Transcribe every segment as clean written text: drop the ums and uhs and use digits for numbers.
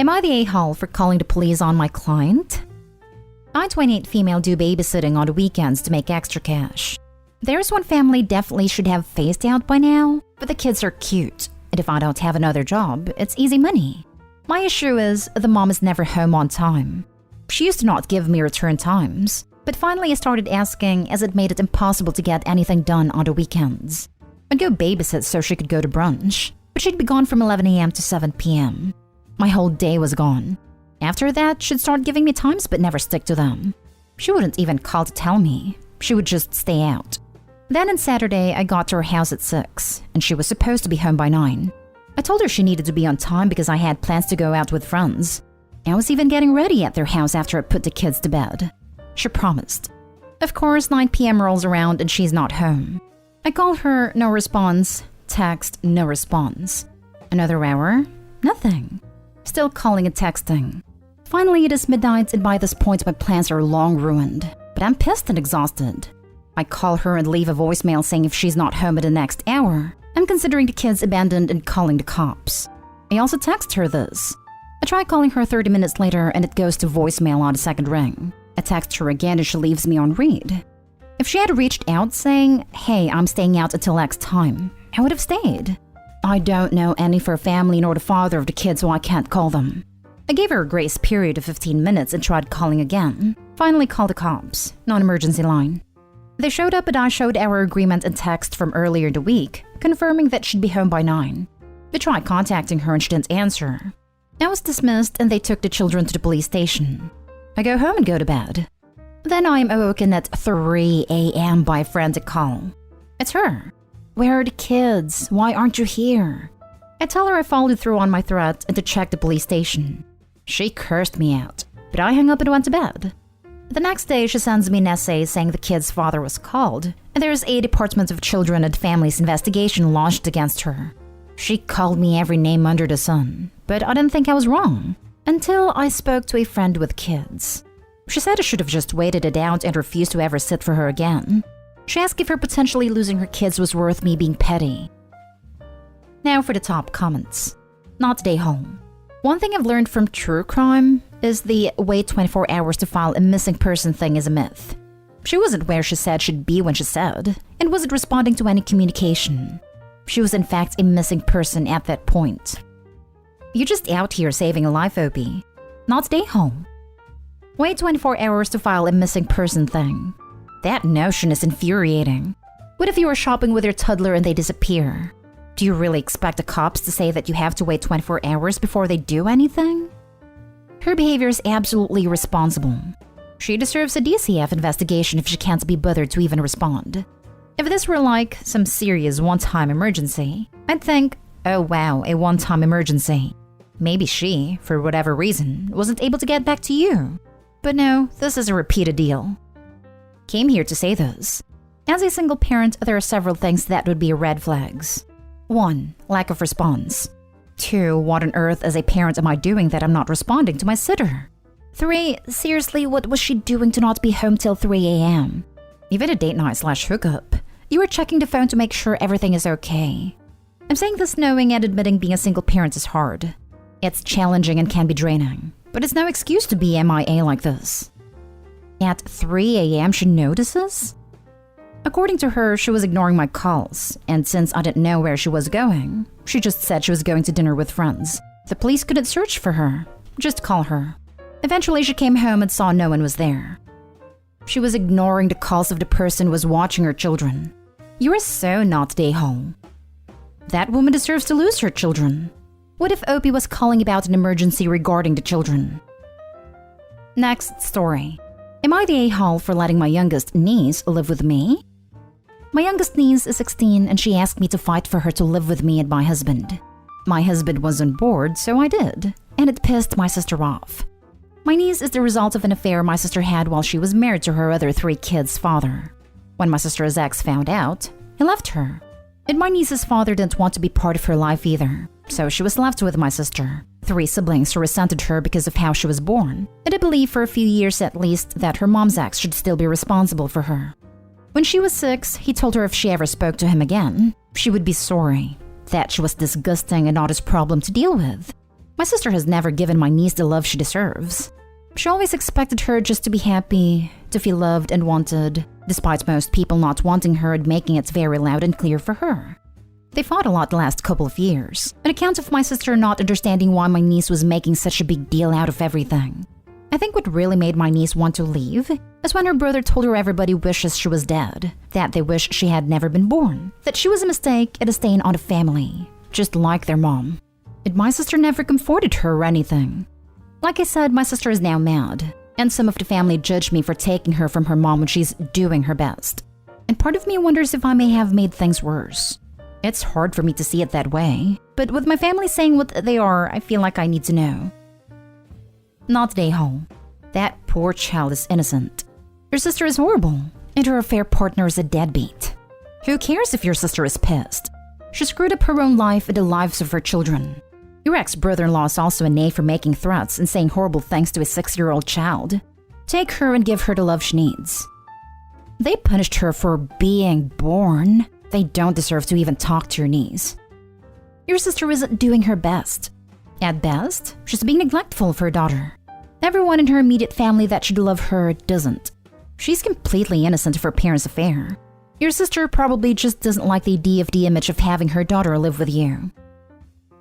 Am I the a-hole for calling the police on my client? I-28 female do babysitting on the weekends to make extra cash. There's one family definitely should have phased out by now, but the kids are cute, and if I don't have another job, it's easy money. My issue is the mom is never home on time. She used to not give me return times, but finally I started asking as it made it impossible to get anything done on the weekends. I'd go babysit so she could go to brunch, but she'd be gone from 11 a.m. to 7 p.m. My whole day was gone. After that, she'd start giving me times but never stick to them. She wouldn't even call to tell me. She would just stay out. Then on Saturday, I got to her house at 6, and she was supposed to be home by 9. I told her she needed to be on time because I had plans to go out with friends. I was even getting ready at their house after I put the kids to bed. She promised. Of course, 9 p.m. rolls around and she's not home. I call her, no response. Text, no response. Another hour, nothing. Still calling and texting. Finally, it is midnight, and by this point, my plans are long ruined. But I'm pissed and exhausted. I call her and leave a voicemail saying if she's not home in the next hour, I'm considering the kids abandoned and calling the cops. I also text her this. I try calling her 30 minutes later, and it goes to voicemail on the second ring. I text her again and she leaves me on read. If she had reached out saying, hey, I'm staying out until X time, I would have stayed. I don't know any of her family nor the father of the kids, so I can't call them. I gave her a grace period of 15 minutes and tried calling again. Finally called the cops, non-emergency line. They showed up and I showed our agreement and text from earlier in the week, confirming that she'd be home by 9. They tried contacting her and she didn't answer. I was dismissed and they took the children to the police station. I go home and go to bed. Then I am awoken at 3 a.m. by a frantic call. It's her. Where are the kids? Why aren't you here? I tell her I followed through on my threat and to check the police station. She cursed me out, but I hung up and went to bed. The next day, she sends me an essay saying the kid's father was called, and there's a Department of Children and Families investigation launched against her. She called me every name under the sun, but I didn't think I was wrong, until I spoke to a friend with kids. She said I should have just waited it out and refused to ever sit for her again. She asked if her potentially losing her kids was worth me being petty. Now for the top comments. Not today home. One thing I've learned from true crime is the wait 24 hours to file a missing person thing is a myth. She wasn't where she said she'd be when she said, and wasn't responding to any communication. She was in fact a missing person at that point. You're just out here saving a life, Opie. Not stay home. Wait 24 hours to file a missing person thing. That notion is infuriating. What if you are shopping with your toddler and they disappear? Do you really expect the cops to say that you have to wait 24 hours before they do anything? Her behavior is absolutely irresponsible. She deserves a DCF investigation if she can't be bothered to even respond. If this were like some serious one-time emergency, I'd think, oh wow, a one-time emergency. Maybe she, for whatever reason, wasn't able to get back to you. But no, this is a repeated deal. Came here to say this. As a single parent, there are several things that would be red flags. 1. Lack of response. 2. What on earth as a parent am I doing that I'm not responding to my sitter? 3. Seriously, what was she doing to not be home till 3 a.m.? Even a date night / hookup. You were checking the phone to make sure everything is okay. I'm saying this knowing and admitting being a single parent is hard. It's challenging and can be draining, but it's no excuse to be MIA like this. At 3 a.m. she notices? According to her, she was ignoring my calls, and since I didn't know where she was going, she just said she was going to dinner with friends. The police couldn't search for her, just call her. Eventually she came home and saw no one was there. She was ignoring the calls of the person who was watching her children. You are so not day-home. That woman deserves to lose her children. What if Opie was calling about an emergency regarding the children? Next story. Am I the a-hole for letting my youngest niece live with me? My youngest niece is 16 and she asked me to fight for her to live with me and my husband. My husband was on board, so I did, and it pissed my sister off. My niece is the result of an affair my sister had while she was married to her other 3 kids' father. When my sister's ex found out, he left her. And my niece's father didn't want to be part of her life either, so she was left with my sister. 3 siblings who resented her because of how she was born, and I believe for a few years at least that her mom's ex should still be responsible for her. When she was 6, he told her if she ever spoke to him again, she would be sorry, that she was disgusting and not his problem to deal with. My sister has never given my niece the love she deserves. She always expected her just to be happy, to feel loved and wanted, despite most people not wanting her and making it very loud and clear for her. They fought a lot the last couple of years, an account of my sister not understanding why my niece was making such a big deal out of everything. I think what really made my niece want to leave is when her brother told her everybody wishes she was dead, that they wish she had never been born, that she was a mistake and a stain on the family, just like their mom. And my sister never comforted her or anything. Like I said, my sister is now mad, and some of the family judge me for taking her from her mom when she's doing her best. And part of me wonders if I may have made things worse. It's hard for me to see it that way, but with my family saying what they are, I feel like I need to know. Not day home. That poor child is innocent. Your sister is horrible, and her affair partner is a deadbeat. Who cares if your sister is pissed? She screwed up her own life and the lives of her children. Your ex-brother-in-law is also an A for making threats and saying horrible things to a 6-year-old child. Take her and give her the love she needs. They punished her for being born. They don't deserve to even talk to your niece. Your sister isn't doing her best. At best, she's being neglectful of her daughter. Everyone in her immediate family that should love her doesn't. She's completely innocent of her parents' affair. Your sister probably just doesn't like the idea of the image of having her daughter live with you.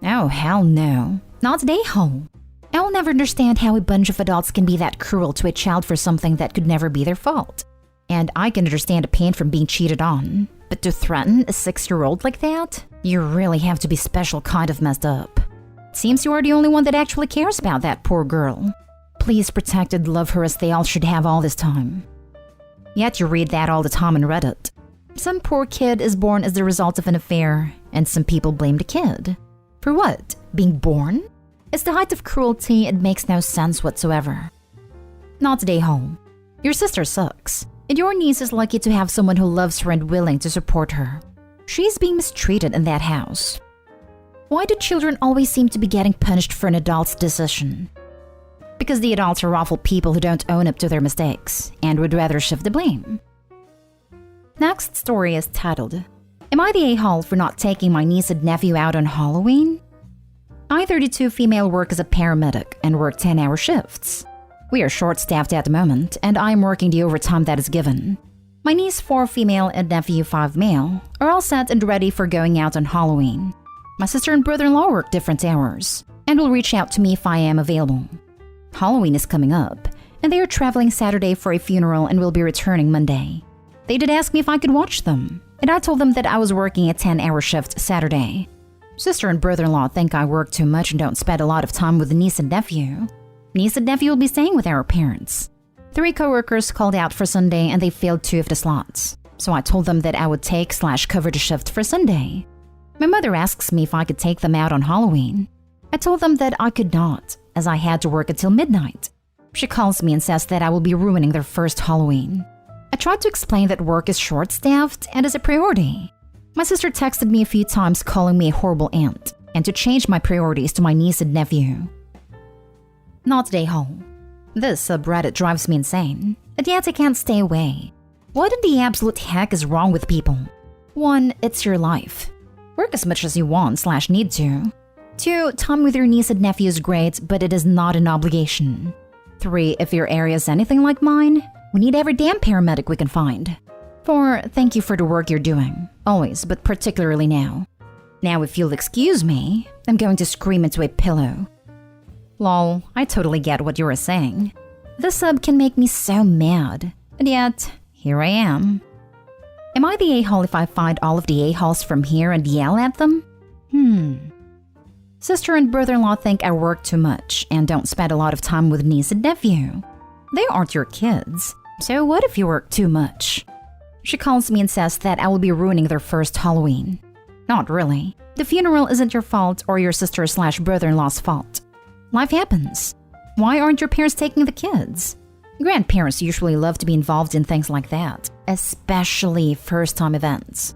Oh, hell no. Not today, home. I will never understand how a bunch of adults can be that cruel to a child for something that could never be their fault. And I can understand the pain from being cheated on. But to threaten a 6-year-old like that? You really have to be special kind of messed up. Seems you are the only one that actually cares about that poor girl. Please protect and love her as they all should have all this time. Yet you read that all the time on Reddit. Some poor kid is born as the result of an affair, and some people blame the kid. For what? Being born? It's the height of cruelty and makes no sense whatsoever. Not today, home. Your sister sucks, and your niece is lucky to have someone who loves her and willing to support her. She's being mistreated in that house. Why do children always seem to be getting punished for an adult's decision? Because the adults are awful people who don't own up to their mistakes and would rather shift the blame. Next story is titled, Am I the a-hole for not taking my niece and nephew out on Halloween? I, 32 female, work as a paramedic and work 10-hour shifts. We are short-staffed at the moment, and I am working the overtime that is given. My niece, 4 female, and nephew, 5 male, are all set and ready for going out on Halloween. My sister and brother-in-law work different hours, and will reach out to me if I am available. Halloween is coming up, and they are traveling Saturday for a funeral and will be returning Monday. They did ask me if I could watch them, and I told them that I was working a 10-hour shift Saturday. Sister and brother-in-law think I work too much and don't spend a lot of time with the niece and nephew. Niece and nephew will be staying with our parents. 3 coworkers called out for Sunday and they filled 2 of the slots, so I told them that I would take/cover the shift for Sunday. My mother asks me if I could take them out on Halloween. I told them that I could not, as I had to work until midnight. She calls me and says that I will be ruining their first Halloween. I tried to explain that work is short-staffed and is a priority. My sister texted me a few times calling me a horrible aunt and to change my priorities to my niece and nephew. Not today, home. This subreddit drives me insane, and yet I can't stay away. What in the absolute heck is wrong with people? 1, it's your life. Work as much as you want/need to. 2, time with your niece and nephew is great, but it is not an obligation. 3, if your area is anything like mine, we need every damn paramedic we can find. 4, thank you for the work you're doing. Always, but particularly now. Now, if you'll excuse me, I'm going to scream into a pillow. Lol, I totally get what you were saying. This sub can make me so mad, and yet, here I am. Am I the a-hole if I find all of the a-holes from here and yell at them? Sister and brother-in-law think I work too much and don't spend a lot of time with niece and nephew. They aren't your kids, so what if you work too much? She calls me and says that I will be ruining their first Halloween. Not really. The funeral isn't your fault or your sister/brother-in-law's fault. Life happens. Why aren't your parents taking the kids? Grandparents usually love to be involved in things like that, especially first-time events.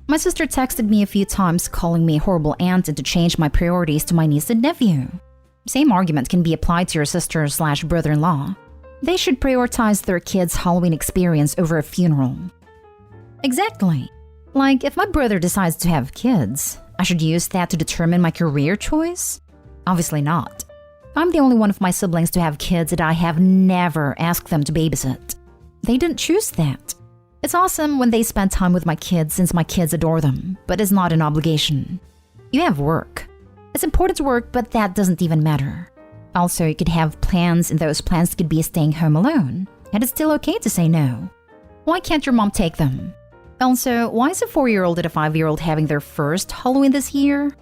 My sister texted me a few times calling me a horrible aunt and to change my priorities to my niece and nephew. Same argument can be applied to your sister/brother-in-law. They should prioritize their kids' Halloween experience over a funeral. Exactly. Like, if my brother decides to have kids, I should use that to determine my career choice? Obviously not. I'm the only one of my siblings to have kids and I have never asked them to babysit. They didn't choose that. It's awesome when they spend time with my kids since my kids adore them, but it's not an obligation. You have work. It's important work, but that doesn't even matter. Also, you could have plans and those plans could be staying home alone, and it's still okay to say no. Why can't your mom take them? Also, why is a 4-year-old and a 5-year-old having their first Halloween this year?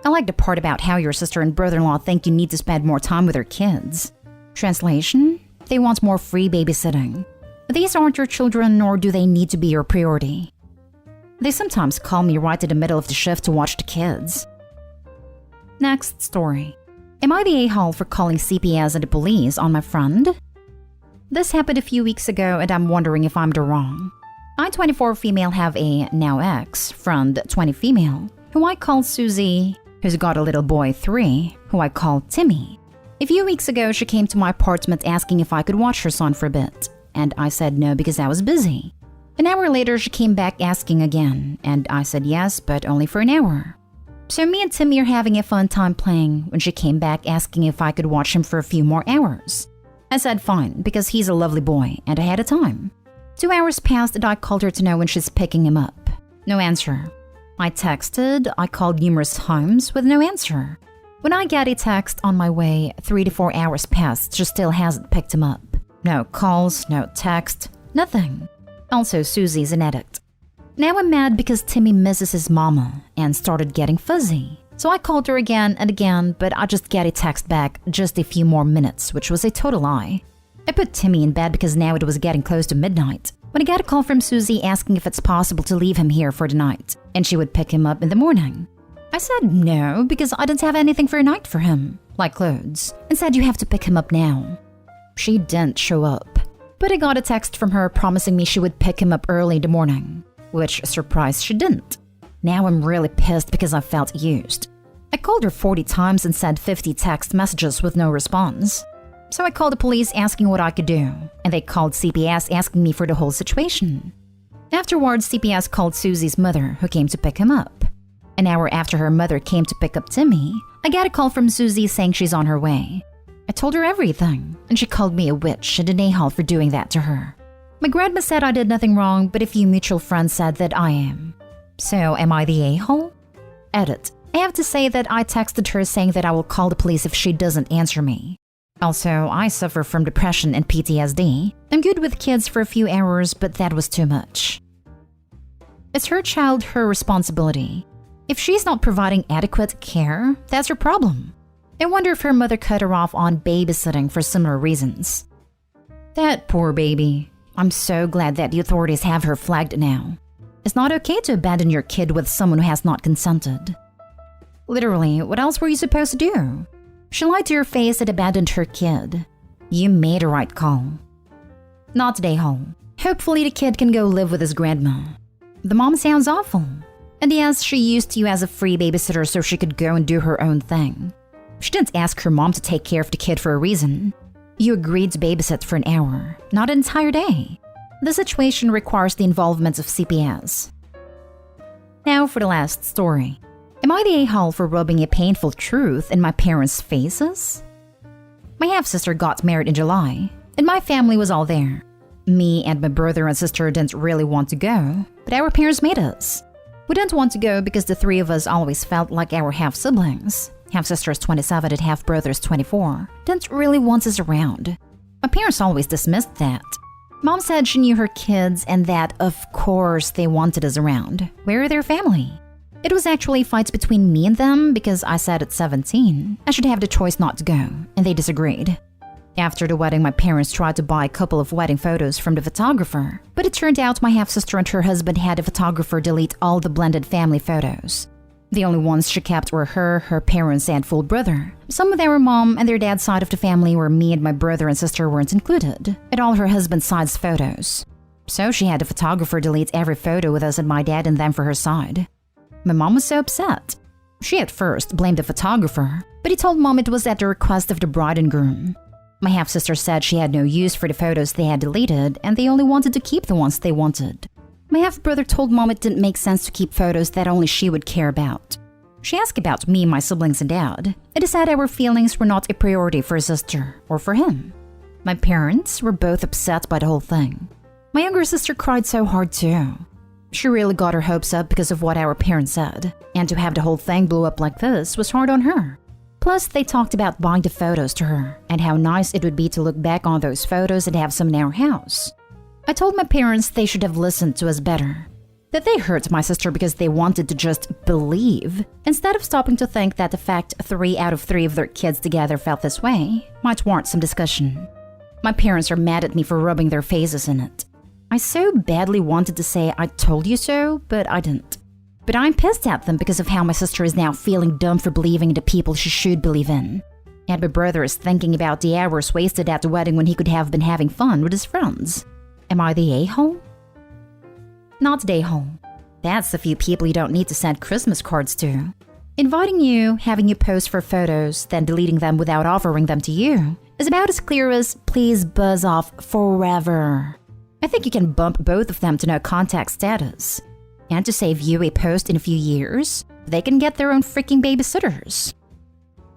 I like the part about how your sister and brother-in-law think you need to spend more time with their kids. Translation? They want more free babysitting. These aren't your children, nor do they need to be your priority. They sometimes call me right in the middle of the shift to watch the kids. Next story. Am I the a-hole for calling CPS and the police on my friend? This happened a few weeks ago and I'm wondering if I'm the wrong. I, 24 female, have a now ex, friend, 20 female, who I call Susie, who's got a little boy, 3, who I call Timmy. A few weeks ago, she came to my apartment asking if I could watch her son for a bit, and I said no because I was busy. An hour later, she came back asking again, and I said yes, but only for an hour. So me and Timmy are having a fun time playing when she came back asking if I could watch him for a few more hours. I said fine, because he's a lovely boy, and I had a time. 2 hours passed and I called her to know when she's picking him up. No answer. I texted, I called numerous times with no answer. When I get a text on my way, 3 to 4 hours passed, she still hasn't picked him up. No calls, no text, nothing. Also, Susie's an addict. Now I'm mad because Timmy misses his mama and started getting fuzzy. So I called her again and again, but I just get a text back just a few more minutes, which was a total lie. I put Timmy in bed because now it was getting close to midnight when I got a call from Susie asking if it's possible to leave him here for the night and she would pick him up in the morning. I said no because I didn't have anything for a night for him, like clothes, and said you have to pick him up now. She didn't show up, but I got a text from her promising me she would pick him up early in the morning, which surprised she didn't. Now I'm really pissed because I felt used. I called her 40 times and sent 50 text messages with no response. So I called the police asking what I could do, and they called CPS asking me for the whole situation. Afterwards, CPS called Susie's mother, who came to pick him up. An hour after her mother came to pick up Timmy, I got a call from Susie saying she's on her way. I told her everything, and she called me a witch and an a-hole for doing that to her. My grandma said I did nothing wrong, but a few mutual friends said that I am. So am I the a-hole? Edit. I have to say that I texted her saying that I will call the police if she doesn't answer me. Also, I suffer from depression and PTSD. I'm good with kids for a few hours, but that was too much. It's her child, her responsibility. If she's not providing adequate care, that's her problem. I wonder if her mother cut her off on babysitting for similar reasons. That poor baby. I'm so glad that the authorities have her flagged now. It's not okay to abandon your kid with someone who has not consented. Literally, what else were you supposed to do? She lied to your face and abandoned her kid. You made a right call. Not today, home. Hopefully the kid can go live with his grandma. The mom sounds awful. And yes, she used you as a free babysitter so she could go and do her own thing. She didn't ask her mom to take care of the kid for a reason. You agreed to babysit for an hour, not an entire day. The situation requires the involvement of CPS. Now for the last story. Am I the a-hole for rubbing a painful truth in my parents' faces? My half-sister got married in July, and my family was all there. Me and my brother and sister didn't really want to go, but our parents made us. We didn't want to go because the three of us always felt like our half-siblings, half-sisters 27 and half-brothers 24, didn't really want us around. My parents always dismissed that. Mom said she knew her kids and that, of course, they wanted us around. We're their family. It was actually fights between me and them because I said at 17 I should have the choice not to go, and they disagreed. After the wedding, my parents tried to buy a couple of wedding photos from the photographer, but it turned out my half-sister and her husband had the photographer delete all the blended family photos. The only ones she kept were her parents, and full brother. Some with our mom and their dad's side of the family where me and my brother and sister weren't included, and all her husband's side's photos. So she had the photographer delete every photo with us and my dad and them for her side. My mom was so upset. She at first blamed the photographer, but he told mom it was at the request of the bride and groom. My half-sister said she had no use for the photos they had deleted and they only wanted to keep the ones they wanted. My half-brother told mom it didn't make sense to keep photos that only she would care about. She asked about me, my siblings, and dad. It is said our feelings were not a priority for his sister or for him. My parents were both upset by the whole thing. My younger sister cried so hard too. She really got her hopes up because of what our parents said, and to have the whole thing blow up like this was hard on her. Plus, they talked about buying the photos to her and how nice it would be to look back on those photos and have some in our house. I told my parents they should have listened to us better. That they hurt my sister because they wanted to just believe, instead of stopping to think that the fact 3 out of 3 of their kids together felt this way might warrant some discussion. My parents are mad at me for rubbing their faces in it. I so badly wanted to say I told you so, but I didn't. But I'm pissed at them because of how my sister is now feeling dumb for believing in the people she should believe in. And my brother is thinking about the hours wasted at the wedding when he could have been having fun with his friends. Am I the a-hole? Not the a-hole. That's the few people you don't need to send Christmas cards to. Inviting you, having you post for photos, then deleting them without offering them to you is about as clear as please buzz off forever. I think you can bump both of them to no contact status. And to save you a post in a few years, they can get their own freaking babysitters.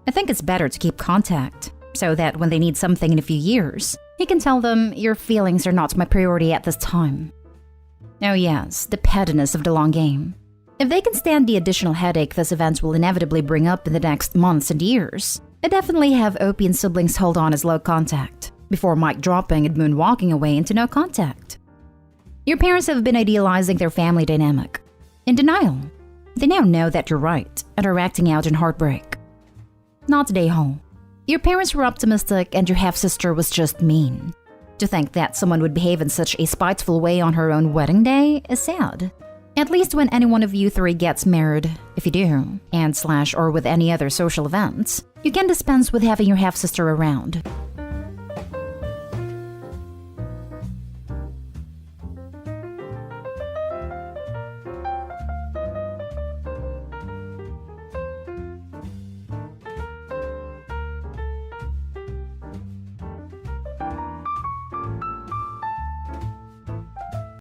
I think it's better to keep contact, so that when they need something in a few years, you can tell them your feelings are not my priority at this time. Oh yes, the pettiness of the long game. If they can stand the additional headache this event will inevitably bring up in the next months and years, I definitely have Opie and siblings hold on as low contact, before mic dropping and Moon walking away into no contact. Your parents have been idealizing their family dynamic. In denial. They now know that you're right and are acting out in heartbreak. Not the a-hole. Your parents were optimistic and your half-sister was just mean. To think that someone would behave in such a spiteful way on her own wedding day is sad. At least when any one of you 3 gets married, if you do, or with any other social events, you can dispense with having your half-sister around.